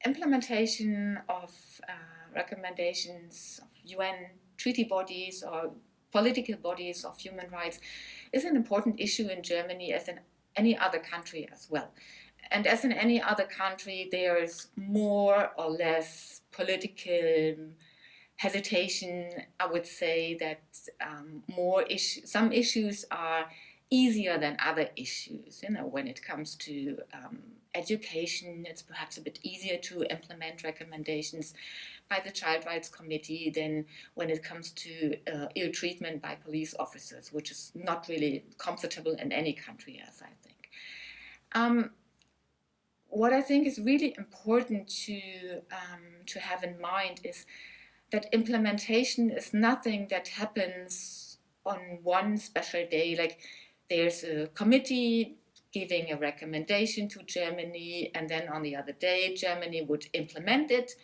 implementation of recommendations of UN treaty bodies or political bodies of human rights is an important issue in Germany as in any other country as well. And as in any other country, there's more or less political hesitation. I would say that some issues are easier than other issues. When it comes to education, it's perhaps a bit easier to implement recommendations by the Child Rights Committee than when it comes to ill treatment by police officers, which is not really comfortable in any country, as I think. What I think is really important to have in mind is that implementation is nothing that happens on one special day. Like there's a committee giving a recommendation to Germany, and then on the other day, Germany would implement it,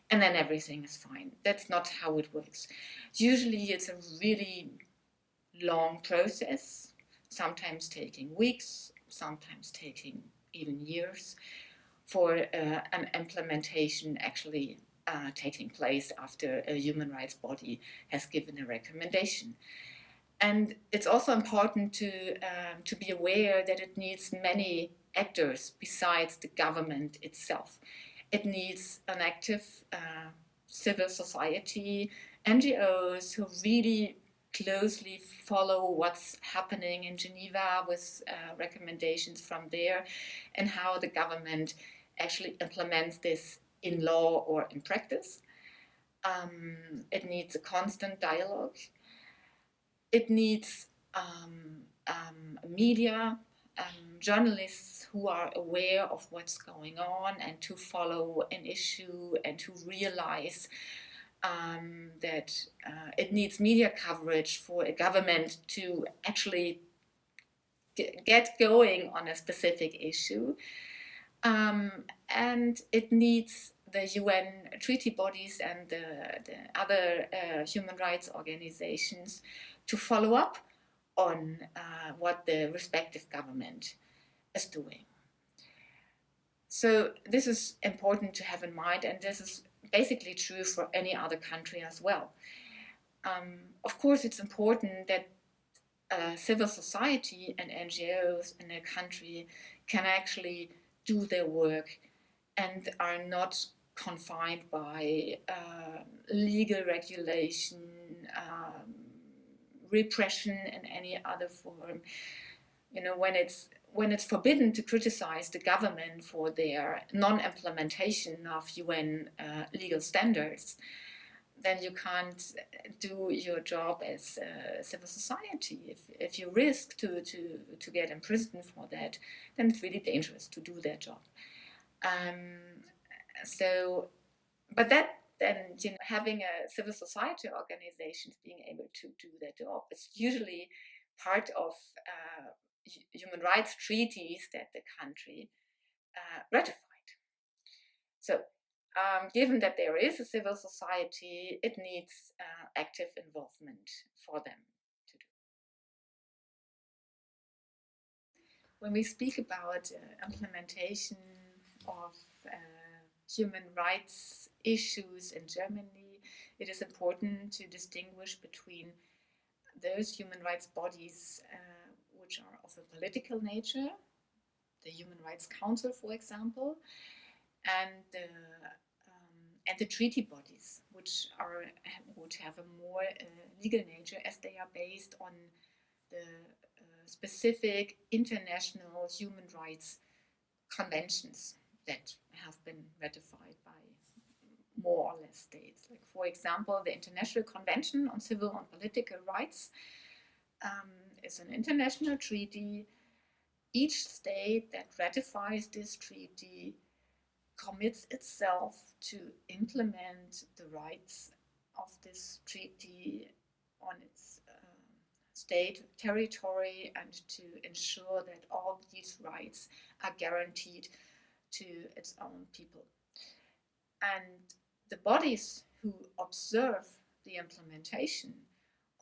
and then everything is fine. That's not how it works. Usually it's a really long process, sometimes taking weeks, sometimes taking even years, for an implementation actually taking place after a human rights body has given a recommendation. And it's also important to be aware that it needs many actors besides the government itself. It needs an active civil society, NGOs who really closely follow what's happening in Geneva with recommendations from there and how the government actually implements this in law or in practice. It needs a constant dialogue. It needs media, journalists who are aware of what's going on and to follow an issue and to realize that it needs media coverage for a government to actually get going on a specific issue. And it needs the UN treaty bodies and the other human rights organizations to follow up on what the respective government is doing. So this is important to have in mind, and this is basically true for any other country as well. Of course, it's important that civil society and NGOs in a country can actually do their work and are not confined by legal regulation, repression in any other form. When it's forbidden to criticize the government for their non-implementation of UN legal standards, then you can't do your job as civil society. If you risk to get imprisoned for that, then it's really dangerous to do their job. But that then, having a civil society organizations being able to do their job is usually part of human rights treaties that the country ratified. So, given that there is a civil society, it needs active involvement for them to do. When we speak about implementation of human rights issues in Germany, it is important to distinguish between those human rights bodies which are of a political nature, the Human Rights Council, for example, and the treaty bodies, which have a more legal nature, as they are based on the specific international human rights conventions that have been ratified by more or less states. Like, for example, the International Convention on Civil and Political Rights is an international treaty. Each state that ratifies this treaty commits itself to implement the rights of this treaty on its state territory and to ensure that all these rights are guaranteed to its own people. And the bodies who observe the implementation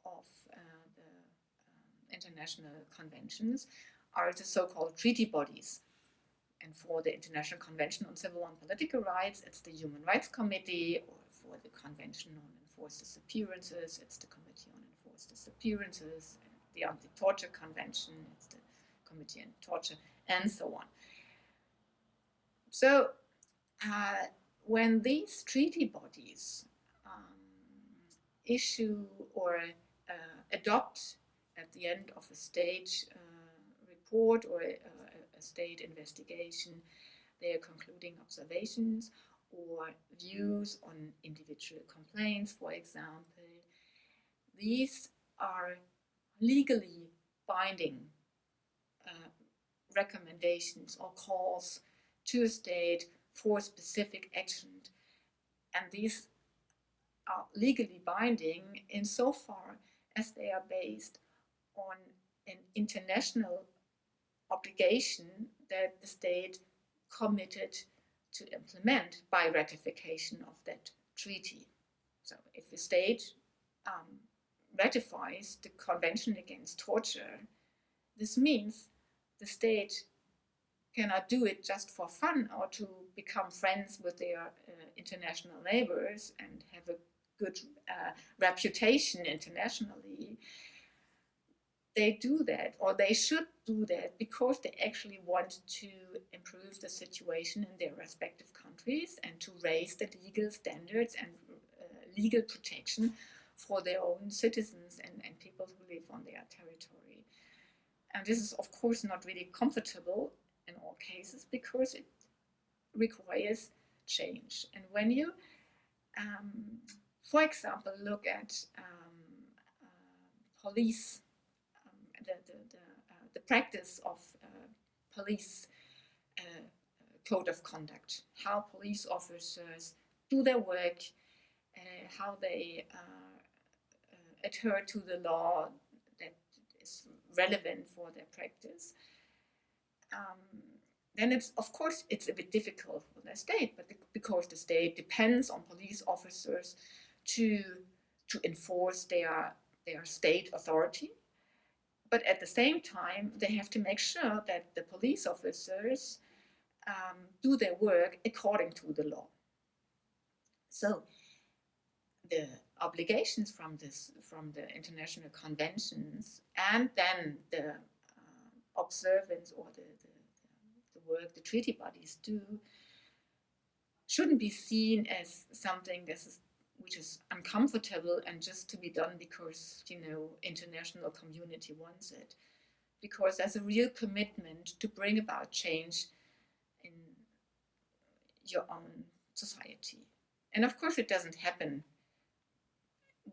of the international conventions are the so-called treaty bodies. And for for the International Convention on Civil and Political Rights, it's the Human Rights Committee, or for the Convention on Enforced Disappearances, it's the Committee on Enforced Disappearances, the Anti-Torture Convention, it's the Committee on Torture, and so on. So when these treaty bodies issue or adopt at the end of a state report or a state investigation their concluding observations or views on individual complaints, for example, these are legally binding recommendations or calls to a state for specific action. And these are legally binding insofar as they are based on an international obligation that the state committed to implement by ratification of that treaty. So if the state ratifies the Convention Against Torture, this means the state cannot do it just for fun or to become friends with their international neighbors and have a good reputation internationally. They do that, or they should do that, because they actually want to improve the situation in their respective countries and to raise the legal standards and legal protection for their own citizens and people who live on their territory. And this is, of course, not really comfortable in all cases, because it requires change. And when you, for example, look at police, the practice of police code of conduct, how police officers do their work, how they adhere to the law that is relevant for their practice, then it's, of course, it's a bit difficult for the state, but because the state depends on police officers to enforce their state authority. But at the same time, they have to make sure that the police officers do their work according to the law. So the obligations from the international conventions, and then the observance or the work the treaty bodies do, shouldn't be seen as something which is uncomfortable and just to be done because, international community wants it. Because there's a real commitment to bring about change in your own society. And of course, it doesn't happen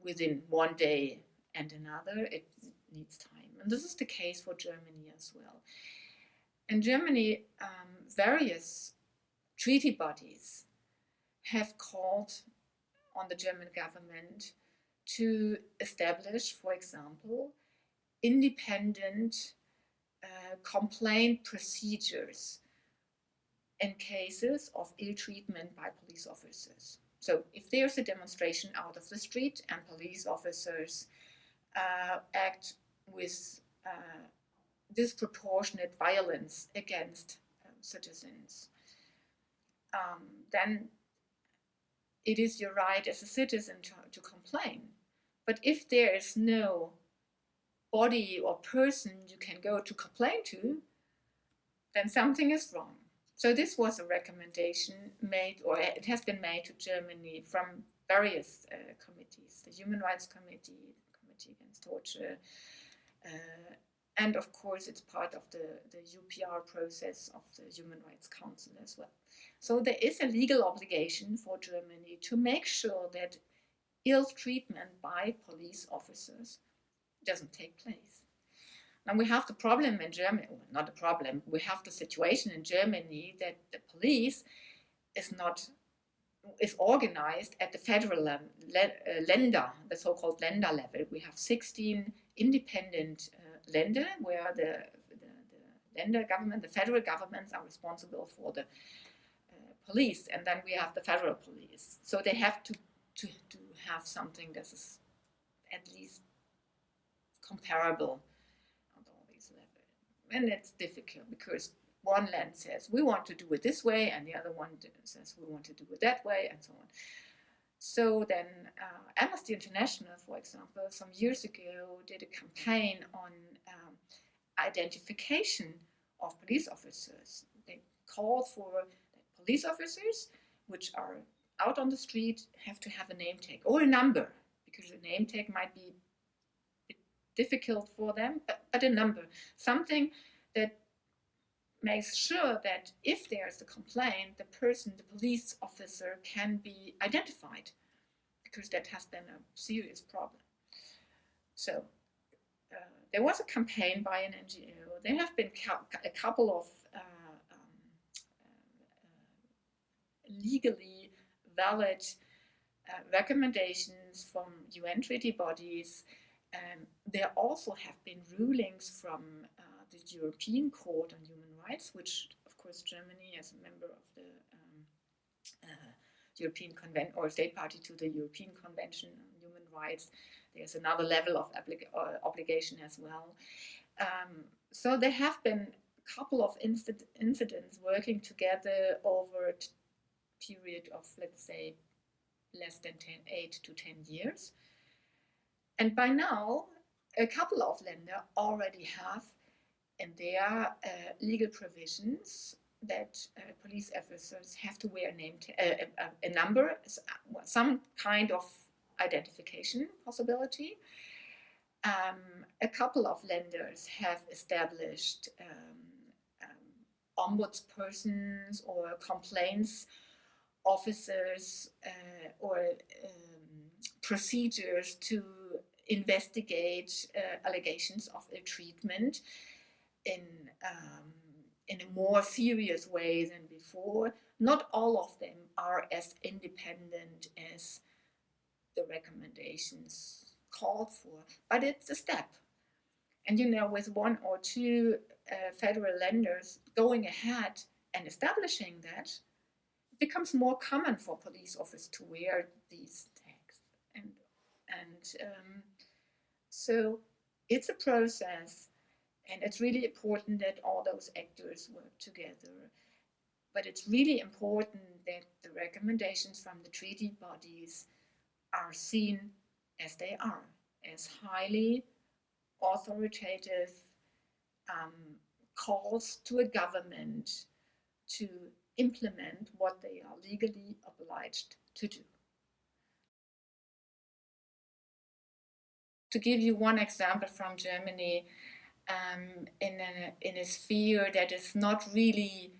within one day and another. It needs time. And this is the case for Germany as well. In Germany, various treaty bodies have called on the German government to establish, for example, independent complaint procedures in cases of ill treatment by police officers. So if there's a demonstration out of the street and police officers act with disproportionate violence against citizens, then it is your right as a citizen to complain. But if there is no body or person you can go to complain to, then something is wrong. So this was a recommendation made, or it has been made to Germany from various committees, the Human Rights Committee, the Committee Against Torture, and of course it's part of the UPR process of the Human Rights Council as well. So there is a legal obligation for Germany to make sure that ill treatment by police officers doesn't take place. Now we have the problem in Germany, well, not a problem, we have the situation in Germany that the police is organized at the federal Länder, the so-called Länder level. We have 16 independent Länder where the Länder government, the federal governments are responsible for the police, and then we have the federal police. So they have to have something that is at least comparable on all these levels. And it's difficult because one land says, we want to do it this way, and the other one says, we want to do it that way, and so on. So then Amnesty International, for example, some years ago did a campaign on identification of police officers. They called for that police officers, which are out on the street, have to have a name tag or a number, because a name tag might be a bit difficult for them, but a number, something that makes sure that if there's a complaint, the person, the police officer, can be identified, because that has been a serious problem. So there was a campaign by an NGO. There have been a couple of legally valid recommendations from UN treaty bodies. There also have been rulings from the European Court on Human Rights, which, of course, Germany, as a member of the European Convention, or state party to the European Convention on Human Rights, there's another level of obligation as well. So there have been a couple of incidents working together over a period of, let's say, less than 8 to 10 years. And by now, a couple of länder already have in their legal provisions that police officers have to wear a number, some kind of identification possibility. A couple of lenders have established ombudspersons or complaints officers or procedures to investigate allegations of ill treatment in a more serious way than before. Not all of them are as independent as the recommendations called for, but it's a step. And you know, with one or two federal lenders going ahead and establishing that, it becomes more common for police officers to wear these tags. So it's a process. And it's really important that all those actors work together. But it's really important that the recommendations from the treaty bodies are seen as they are, as highly authoritative calls to a government to implement what they are legally obliged to do. To give you one example from Germany, in a sphere that is not really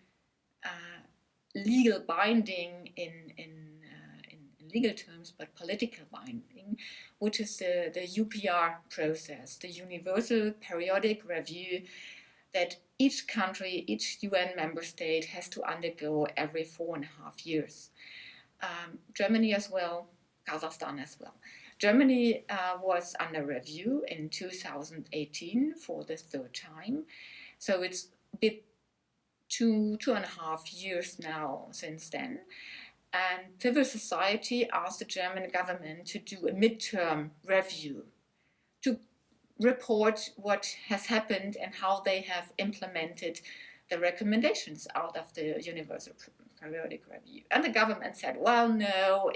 legal binding in legal terms, but political binding, which is the UPR process, the Universal Periodic Review, that each country, each UN member state has to undergo every 4.5 years. Germany as well, Kazakhstan as well. Germany was under review in 2018 for the 3rd time. So it's a bit 2.5 years now since then. And civil society asked the German government to do a midterm review to report what has happened and how they have implemented the recommendations out of the Universal Periodic Review. And the government said, well, no,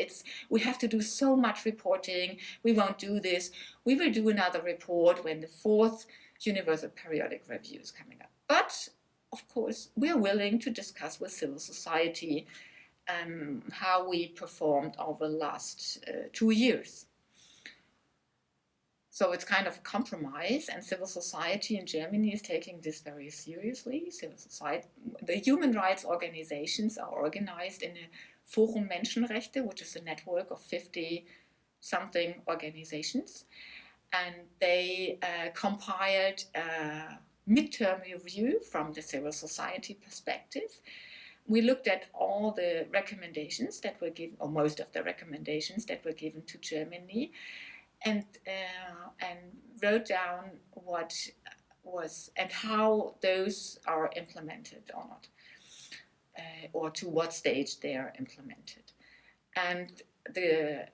we have to do so much reporting, we won't do this. We will do another report when the 4th Universal Periodic Review is coming up. But, of course, we're willing to discuss with civil society how we performed over the last 2 years. So it's kind of a compromise, and civil society in Germany is taking this very seriously. Civil society, the human rights organizations are organized in a Forum Menschenrechte, which is a network of 50-something organizations. And they compiled a midterm review from the civil society perspective. We looked at all the recommendations that were given, or most of the recommendations that were given to Germany, and wrote down what was and how those are implemented or not, or to what stage they are implemented. And the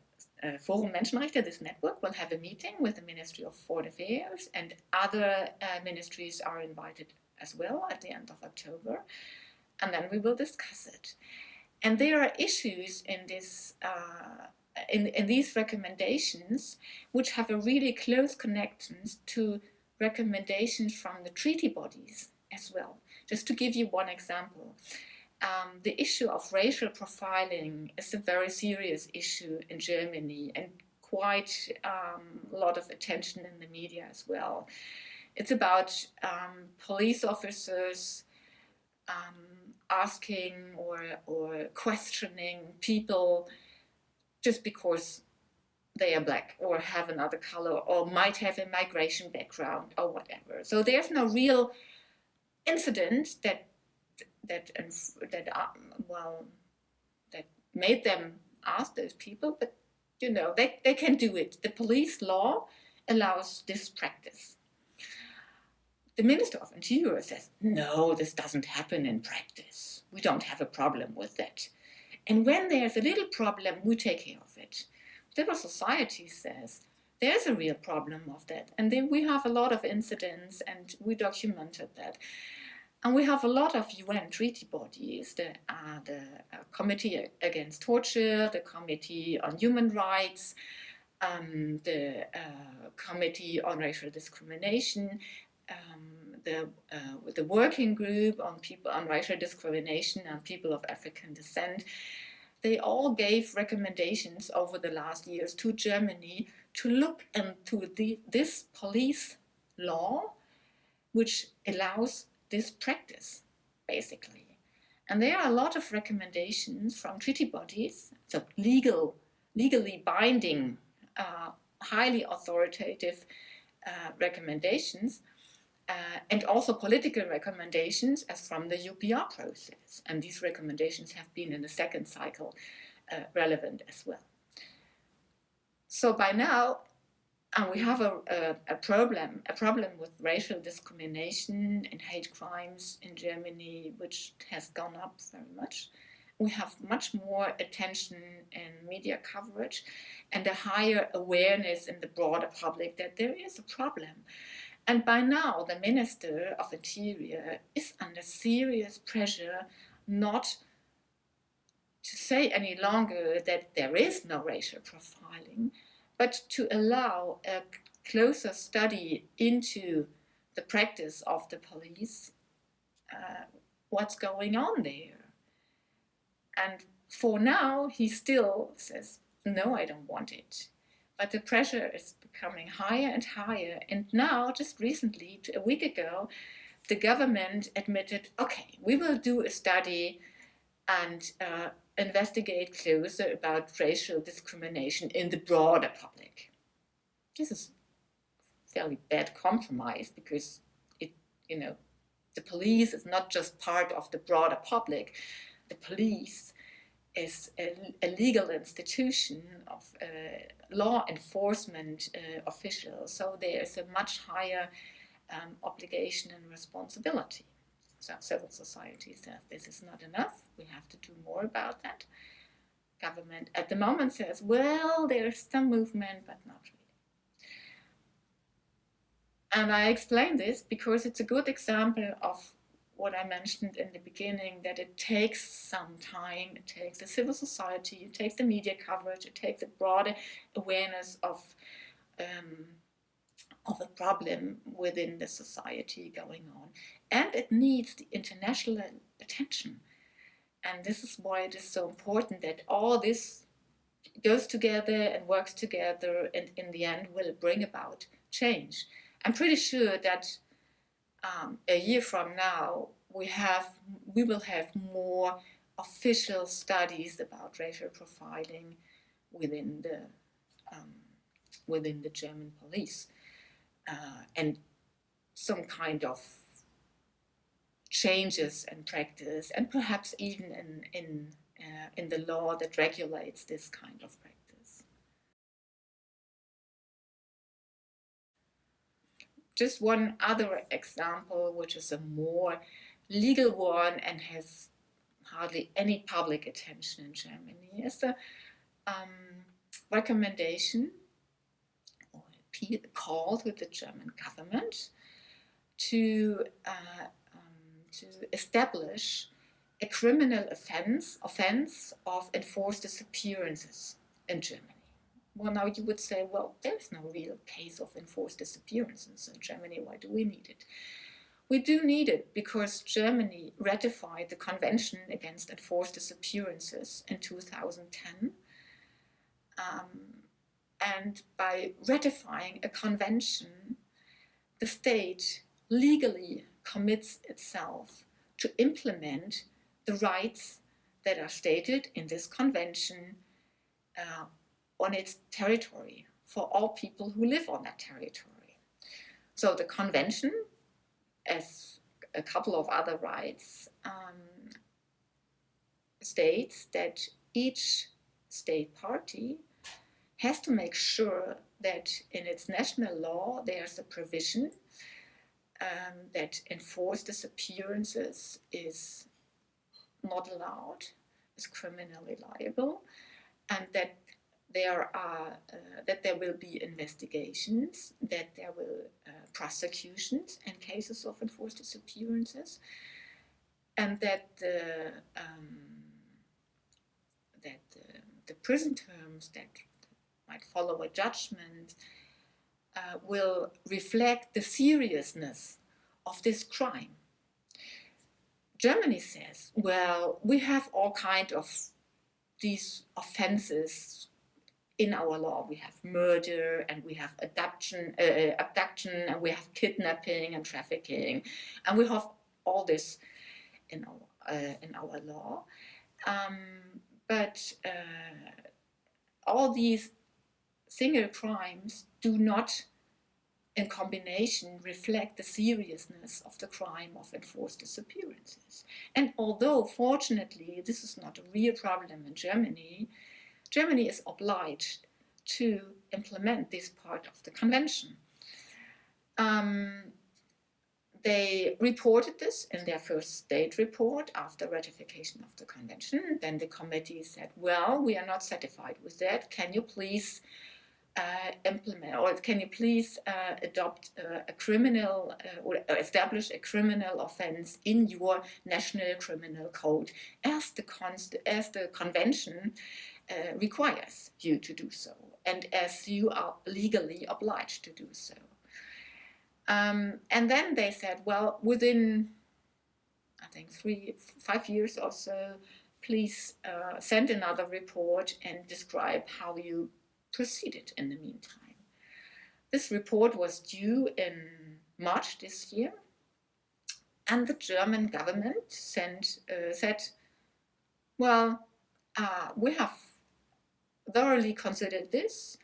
Forum Menschenrechte, this network, will have a meeting with the Ministry of Foreign Affairs, and other ministries are invited as well at the end of October, and then we will discuss it. And there are issues in this in these recommendations which have a really close connection to recommendations from the treaty bodies as well. Just to give you one example, the issue of racial profiling is a very serious issue in Germany and quite a lot of attention in the media as well. It's about police officers asking or questioning people just because they are black or have another color or might have a migration background or whatever. So there's no real incident that made them ask those people, but you know, they can do it. The police law allows this practice. The Minister of Interior says, no, this doesn't happen in practice. We don't have a problem with that. And when there's a little problem, we take care of it. Civil society says, there's a real problem of that. And then we have a lot of incidents and we documented that. And we have a lot of UN treaty bodies, the Committee Against Torture, the Committee on Human Rights, the Committee on Racial Discrimination, the Working Group on Racial Discrimination and People of African Descent. They all gave recommendations over the last years to Germany to look into this police law, which allows this practice, basically. And there are a lot of recommendations from treaty bodies, so legally binding, highly authoritative recommendations, and also political recommendations as from the UPR process. And these recommendations have been in the second cycle relevant as well. So by now, we have a problem with racial discrimination and hate crimes in Germany, which has gone up very much. We have much more attention in media coverage and a higher awareness in the broader public that there is a problem. And by now, the Minister of Interior is under serious pressure not to say any longer that there is no racial profiling, but to allow a closer study into the practice of the police, what's going on there. And for now, he still says, no, I don't want it. But the pressure is becoming higher and higher. And now, just recently, a week ago, the government admitted, okay, we will do a study and investigate closer about racial discrimination in the broader public. This is a fairly bad compromise because the police is not just part of the broader public. The police is a legal institution of law enforcement officials, so there is a much higher obligation and responsibility. So civil society says this is not enough, we have to do more about that. Government at the moment says, well, there's some movement, but not really. And I explain this because it's a good example of what I mentioned in the beginning, that it takes some time, it takes the civil society, it takes the media coverage, it takes a broader awareness of a problem within the society going on. And it needs the international attention. And this is why it is so important that all this goes together and works together and in the end will bring about change. I'm pretty sure that a year from now, we will have more official studies about racial profiling within the German police, and some kind of changes in practice, and perhaps even in the law that regulates this kind of practice. Just one other example, which is a more legal one and has hardly any public attention in Germany, is the recommendation or appeal, call to the German government to to establish a criminal offense of enforced disappearances in Germany. Well, now you would say, well, there's no real case of enforced disappearances in Germany. Why do we need it? We do need it because Germany ratified the Convention Against Enforced Disappearances in 2010. And by ratifying a convention, the state legally commits itself to implement the rights that are stated in this convention on its territory for all people who live on that territory. So the convention, as a couple of other rights, states that each state party has to make sure that in its national law there's a provision that enforced disappearances is not allowed, is criminally liable, and that there will be investigations, that there will prosecutions in cases of enforced disappearances, and that the prison terms that might follow a judgment will reflect the seriousness of this crime. Germany says, well, we have all kinds of these offenses in our law. We have murder, and we have abduction, and we have kidnapping and trafficking, and we have all this in our law. But all these single crimes do not, in combination, reflect the seriousness of the crime of enforced disappearances. And although, fortunately, this is not a real problem in Germany, Germany is obliged to implement this part of the convention. They reported this in their first state report after ratification of the convention. Then the committee said, well, we are not satisfied with that. Can you please implement, or can you please adopt a criminal or establish a criminal offense in your national criminal code as the convention requires you to do so, and as you are legally obliged to do so. And then they said, well, within, I think, 5 years or so, please send another report and describe how you proceeded in the meantime. This report was due in March this year, and the German government said, well, we have thoroughly considered this,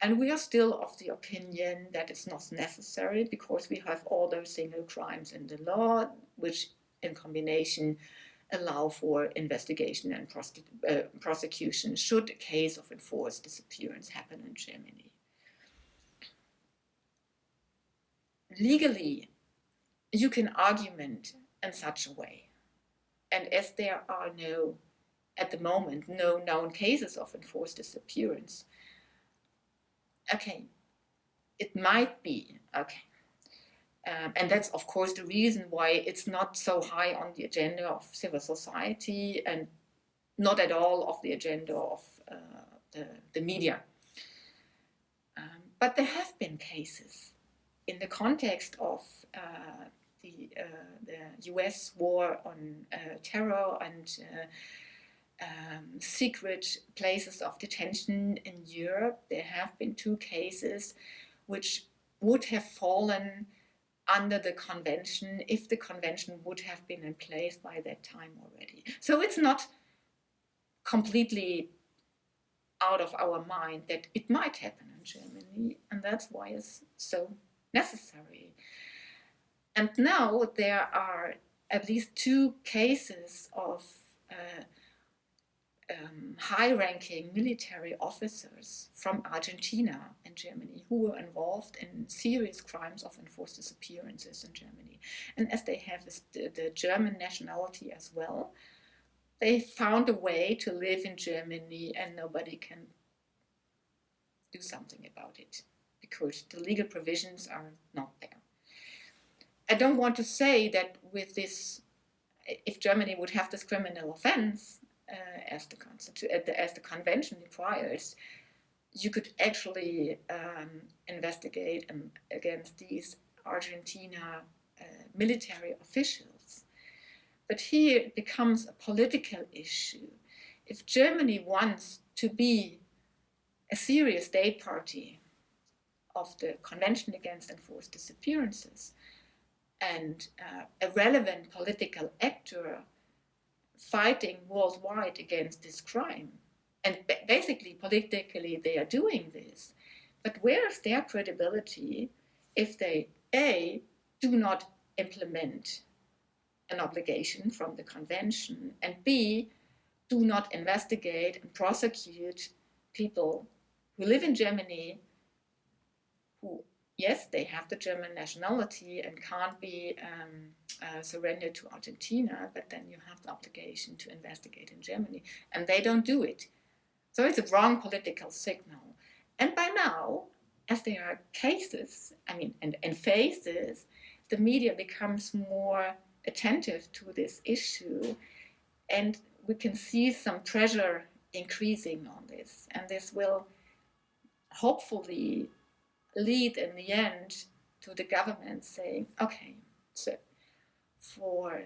and we are still of the opinion that it's not necessary because we have all those single crimes in the law, which in combination allow for investigation and prosecution should a case of enforced disappearance happen in Germany. Legally, you can argument in such a way. And as there are at the moment, no known cases of enforced disappearance, okay, it might be, okay. And that's, of course, the reason why it's not so high on the agenda of civil society and not at all of the agenda of the media. But there have been cases in the context of the US war on terror and secret places of detention in Europe. There have been 2 cases which would have fallen under the convention if the convention would have been in place by that time already. So it's not completely out of our mind that it might happen in Germany, and that's why it's so necessary. And now there are at least 2 cases of high-ranking military officers from Argentina and Germany who were involved in serious crimes of enforced disappearances in Germany. And as they have the German nationality as well, they found a way to live in Germany and nobody can do something about it because the legal provisions are not there. I don't want to say that with this if Germany would have this criminal offense as the convention requires, you could actually investigate against these Argentina military officials. But here it becomes a political issue. If Germany wants to be a serious state party of the Convention Against Enforced Disappearances and a relevant political actor fighting worldwide against this crime, and basically politically they are doing this, but where is their credibility if they, A, do not implement an obligation from the convention, and B, do not investigate and prosecute people who live in Germany who, yes, they have the German nationality and can't be surrendered to Argentina, but then you have the obligation to investigate in Germany, and they don't do it. So it's a wrong political signal. And by now, as there are cases, and phases, the media becomes more attentive to this issue, and we can see some pressure increasing on this, and this will hopefully lead in the end to the government saying, okay, so for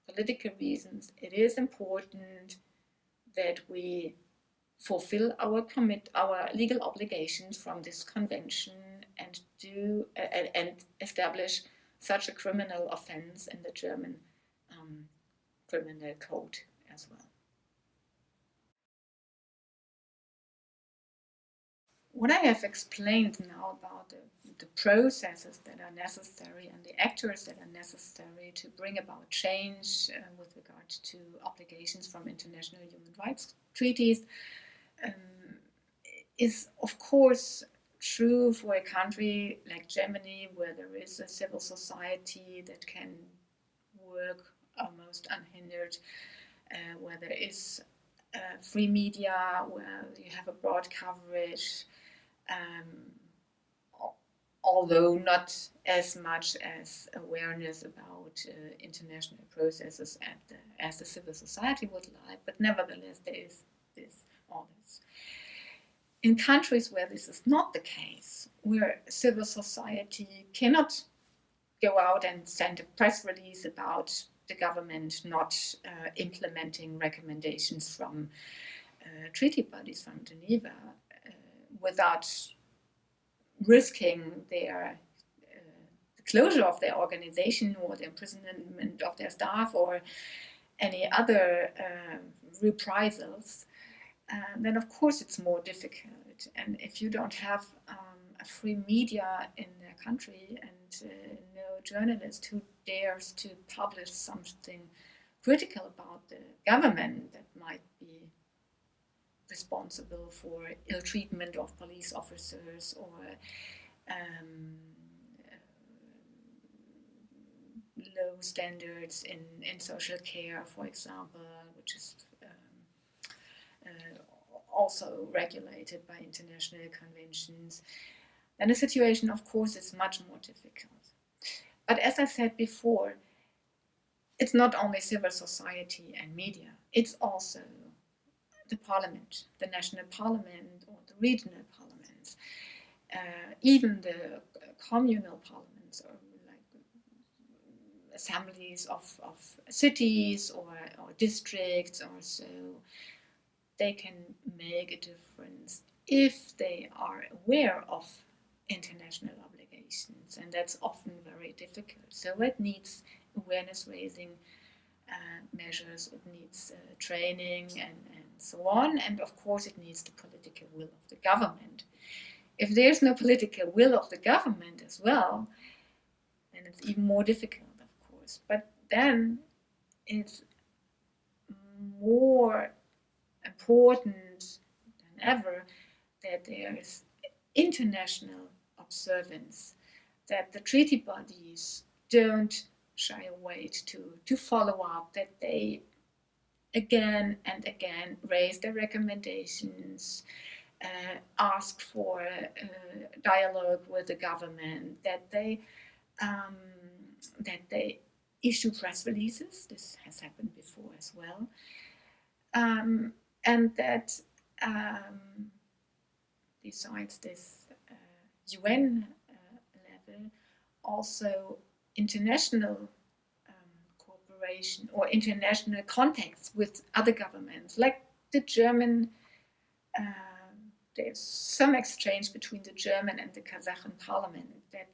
political reasons, it is important that we fulfill our legal obligations from this convention and establish such a criminal offense in the German criminal code as well. What I have explained now about the processes that are necessary and the actors that are necessary to bring about change with regard to obligations from international human rights treaties is, of course, true for a country like Germany, where there is a civil society that can work almost unhindered, where there is free media, where you have a broad coverage, although not as much as awareness about international processes as the civil society would like, but nevertheless there is all this. In countries where this is not the case, where civil society cannot go out and send a press release about the government not implementing recommendations from treaty bodies from Geneva without risking their the closure of their organization or the imprisonment of their staff or any other reprisals, then of course it's more difficult. And if you don't have a free media in their country and no journalist who dares to publish something critical about the government that might be responsible for ill treatment of police officers or low standards in social care, for example, which is also regulated by international conventions, then the situation, of course, is much more difficult. But as I said before, it's not only civil society and media, it's also the parliament, the national parliament or the regional parliaments, even the communal parliaments or like assemblies of cities or districts or so. They can make a difference if they are aware of international obligations, and that's often very difficult. So it needs awareness raising measures, it needs training and so on, and of course it needs the political will of the government. If there's no political will of the government as well, then it's even more difficult, of course. But then it's more important than ever that there is international observance, that the treaty bodies don't shy away to follow up, that they again and again raise their recommendations, ask for dialogue with the government, that they issue press releases. This has happened before as well. And that besides this UN level, also international cooperation or international contacts with other governments, like the German, there's some exchange between the German and the Kazakh parliament, that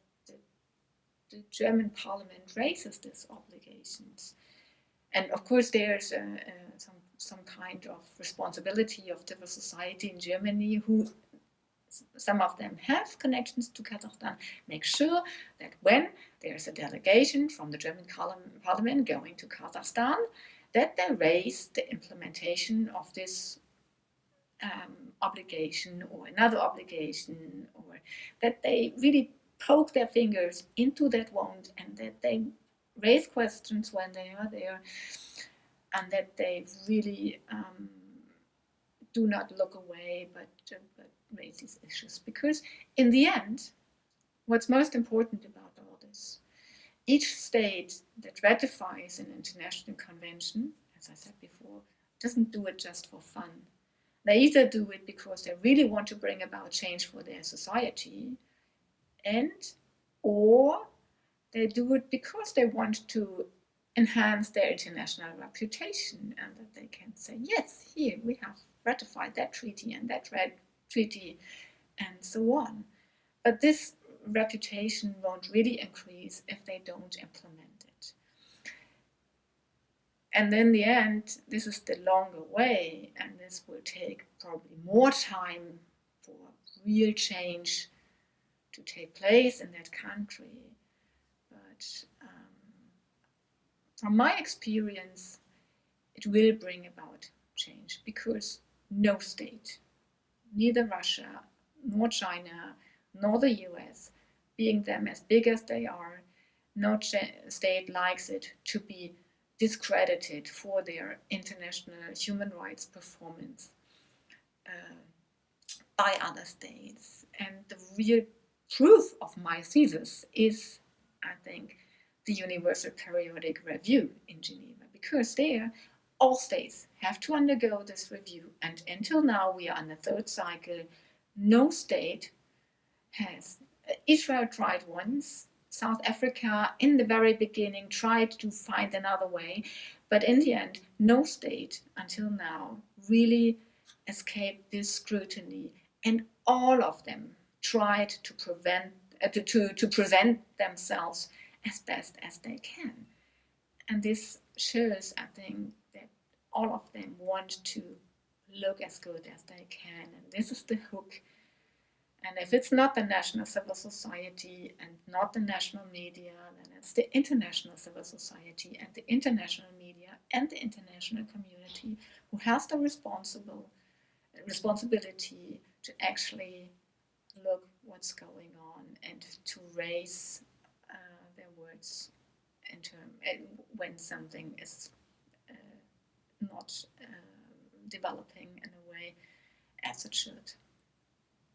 the German parliament raises these obligations. And of course there's some kind of responsibility of civil society in Germany, who some of them have connections to Kazakhstan, make sure that when there's a delegation from the German parliament going to Kazakhstan, that they raise the implementation of this obligation or another obligation, or that they really poke their fingers into that wound, and that they raise questions when they are there, and that they really do not look away, but raise these issues. Because in the end, what's most important about all this, each state that ratifies an international convention, as I said before, doesn't do it just for fun. They either do it because they really want to bring about change for their society, or they do it because they want to enhance their international reputation, and that they can say, yes, here we have ratified that treaty and that treaty, and so on. But this reputation won't really increase if they don't implement it. And in the end, this is the longer way, and this will take probably more time for real change to take place in that country. But from my experience, it will bring about change, because no state, neither Russia, nor China, nor the US, being them as big as they are, no state likes it to be discredited for their international human rights performance by other states. And the real proof of my thesis is, I think, the Universal Periodic Review in Geneva, because there all states have to undergo this review, and until now we are on the third cycle. No state has. Israel tried once, South Africa in the very beginning tried to find another way, but in the end no state until now really escaped this scrutiny, and all of them tried to present themselves as best as they can. And this shows, I think, that all of them want to look as good as they can, and this is the hook. And if it's not the national civil society and not the national media, then it's the international civil society and the international media and the international community who has the responsibility to actually look what's going on and to raise their words when something is not developing in a way as it should.